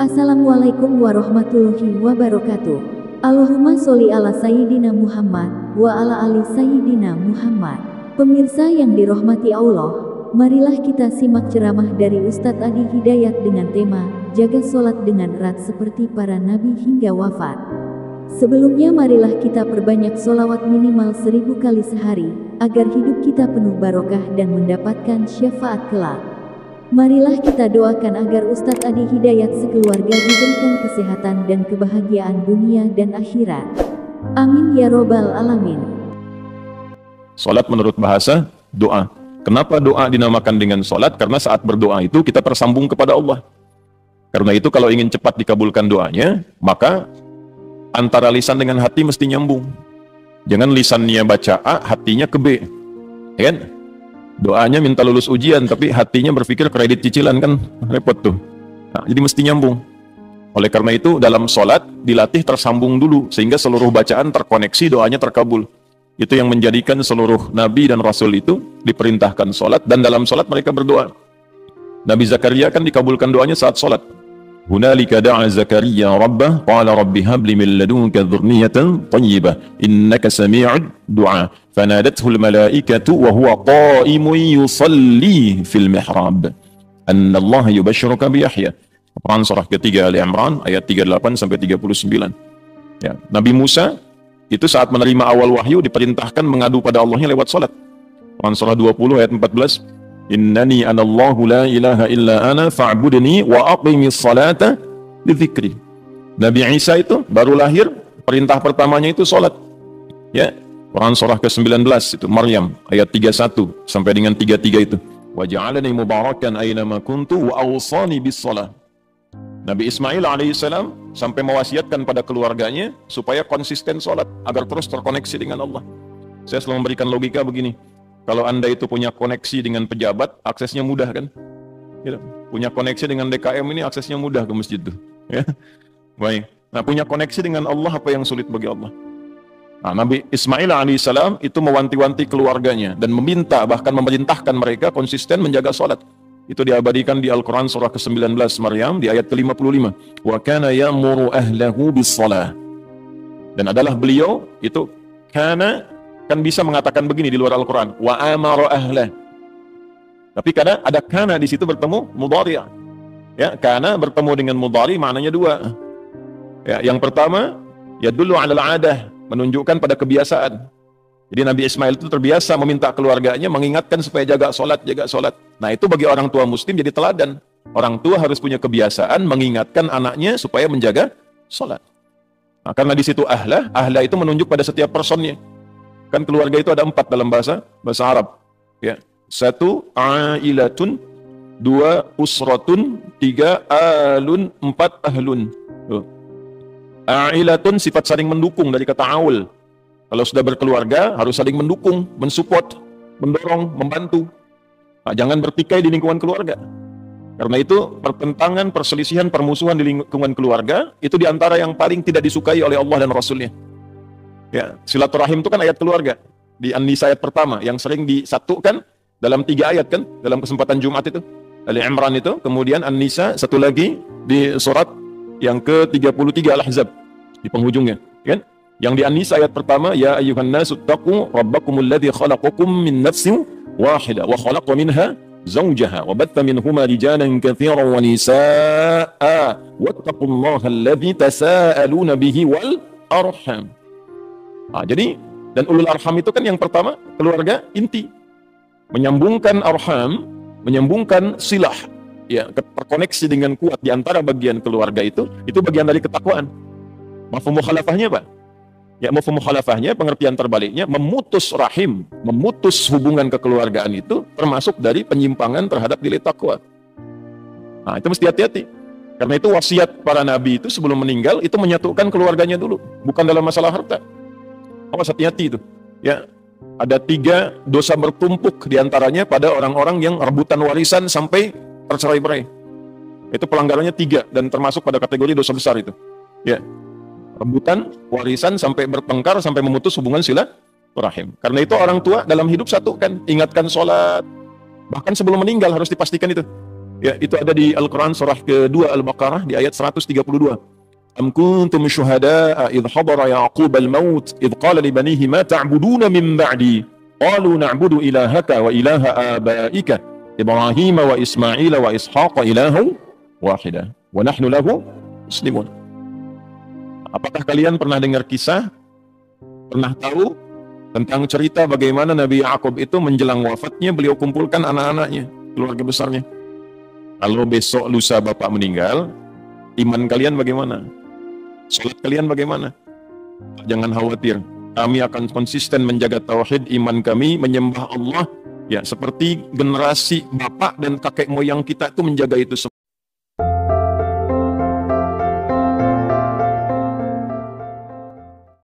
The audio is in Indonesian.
Assalamualaikum warahmatullahi wabarakatuh. Allahumma sholli ala Sayyidina Muhammad wa ala ali Sayyidina Muhammad. Pemirsa yang dirahmati Allah, marilah kita simak ceramah dari Ustadz Adi Hidayat dengan tema Jaga Sholat dengan erat seperti para nabi hingga wafat. Sebelumnya marilah kita perbanyak sholawat minimal 1000 kali sehari, agar hidup kita penuh barokah dan mendapatkan syafaat kelak. Marilah kita doakan agar Ustadz Adi Hidayat sekeluarga diberikan kesehatan dan kebahagiaan dunia dan akhirat. Amin ya robbal alamin. Salat menurut bahasa doa. Kenapa doa dinamakan dengan salat? Karena saat berdoa itu kita tersambung kepada Allah. Karena itu kalau ingin cepat dikabulkan doanya, maka antara lisan dengan hati mesti nyambung. Jangan lisannya baca A, hatinya ke B. Ya kan? Doanya minta lulus ujian, tapi hatinya berpikir kredit cicilan, kan repot tuh. Nah, jadi mesti nyambung. Oleh karena itu dalam sholat dilatih tersambung dulu, sehingga seluruh bacaan terkoneksi, doanya terkabul. Itu yang menjadikan seluruh nabi dan rasul itu diperintahkan sholat, dan dalam sholat mereka berdoa. Nabi Zakaria kan dikabulkan doanya saat sholat. Hunalika da'a Zakaria rabbah qala rabbi habli min ladunka dzurriyyatan thayyibah innaka sami'ud du'a fanadathu al-malaikatu wa huwa qa'imun yusalli fil mihrab anna Allah yubashshiruka bi Yahya. Quran surah ketiga Ali Imran ayat 38 sampai 39. Ya, Nabi Musa itu saat menerima awal wahyu diperintahkan mengadu pada Allahnya lewat salat. Quran surah 20 ayat 14. Innani anallahu la ilaha illa ana fa'budni wa aqimis salata li dzikri. Nabi Isa itu baru lahir, perintah pertamanya itu salat. Ya, Quran surah ke-19 itu Maryam ayat 31 sampai dengan 33 itu. Wa ja'alani mubarakan aina ma kuntu wa awsani bis shalah. Nabi Ismail alaihissalam sampai mewasiatkan pada keluarganya supaya konsisten salat agar terus terkoneksi dengan Allah. Saya selalu memberikan logika begini. Kalau Anda itu punya koneksi dengan pejabat, aksesnya mudah kan? Gitu. Punya koneksi dengan DKM ini aksesnya mudah ke masjid itu. Ya. Baik. Nah, punya koneksi dengan Allah apa yang sulit bagi Allah? Nah, Nabi Ismail alaihissalam itu mewanti-wanti keluarganya dan meminta, bahkan memerintahkan mereka konsisten menjaga sholat. Itu diabadikan di Al-Quran surah ke-19 Maryam di ayat ke-55. Wa kana ya'muru ahlahu bis-shalah. Dan adalah beliau itu kana kan bisa mengatakan begini di luar Al-Quran, wa amara ahlah. Tapi kadang ada kana di situ bertemu mudhari'. Ya, kana bertemu dengan mudhari' maknanya dua. Ya, yang pertama yadullu 'alal 'adah, menunjukkan pada kebiasaan. Jadi Nabi Ismail itu terbiasa meminta keluarganya mengingatkan supaya jaga sholat, jaga sholat. Nah, itu bagi orang tua muslim jadi teladan. Orang tua harus punya kebiasaan mengingatkan anaknya supaya menjaga sholat. Nah, karena di situ ahlah itu menunjuk pada setiap personnya. Kan keluarga itu ada 4 dalam bahasa Arab. Ya. 1 ailatun, 2 usratun, 3 alun, 4 ahlun. Tuh. Ailatun sifat saling mendukung dari kata aul. Kalau sudah berkeluarga harus saling mendukung, mensupport, mendorong, membantu. Nah, jangan bertikai di lingkungan keluarga. Karena itu pertentangan, perselisihan, permusuhan di lingkungan keluarga itu diantara yang paling tidak disukai oleh Allah dan Rasulnya. Ya, silaturahim itu kan ayat keluarga di An-Nisa ayat pertama yang sering disatukan dalam 3 ayat kan dalam kesempatan Jumat itu Ali Imran itu, kemudian An-Nisa satu lagi di surat yang ke-33 Al-Ahzab di penghujungnya kan, yang di An-Nisa ayat pertama ya ayyuhan nasu taqu rabbakumul ladzi khalaqakum min nafsin wahidah wa khalaqa minha zawjaha wa batta minhuma rijalan katsiran wa nisaa wattaqullaha alladzi tasaaluna bihi wal arham. Nah, jadi dan ulul arham itu kan yang pertama keluarga inti, menyambungkan arham, menyambungkan silah, ya, terkoneksi dengan kuat di antara bagian keluarga itu bagian dari ketakwaan. Mafhum mukhalafahnya Pak? Ya, mafhum mukhalafahnya pengertian terbaliknya memutus rahim, memutus hubungan kekeluargaan itu termasuk dari penyimpangan terhadap nilai takwa. Nah, itu mesti hati-hati. Karena itu wasiat para nabi itu sebelum meninggal itu menyatukan keluarganya dulu, bukan dalam masalah harta. Awas, hati-hati itu. Ya, ada 3 dosa bertumpuk diantaranya pada orang-orang yang rebutan warisan sampai tercerai-berai. Itu pelanggarannya 3 dan termasuk pada kategori dosa besar itu. Ya, rebutan warisan sampai bertengkar sampai memutus hubungan silaturahim. Karena itu orang tua dalam hidup satu kan, ingatkan sholat. Bahkan sebelum meninggal harus dipastikan itu. Ya, itu ada di Al-Quran surah kedua Al-Baqarah di ayat 132. Am kuntum syuhada'a idh hadara Ya'qub al-maut idh qala li banihi ma ta'buduna min ba'di qalu na'budu ilahaka wa ilaha abaika Ibrahim wa Ismail wa Ishaq ilahan wahida wa nahnu lahu muslimun. Apakah kalian pernah dengar kisah, pernah tahu tentang cerita bagaimana Nabi Ya'qub itu menjelang wafatnya beliau kumpulkan anak-anaknya, keluarga besarnya. Kalau besok lusa bapak meninggal, iman kalian bagaimana? Salat kalian bagaimana? Jangan khawatir, kami akan konsisten menjaga tauhid, iman kami menyembah Allah, ya seperti generasi bapak dan kakek moyang kita itu menjaga itu semua.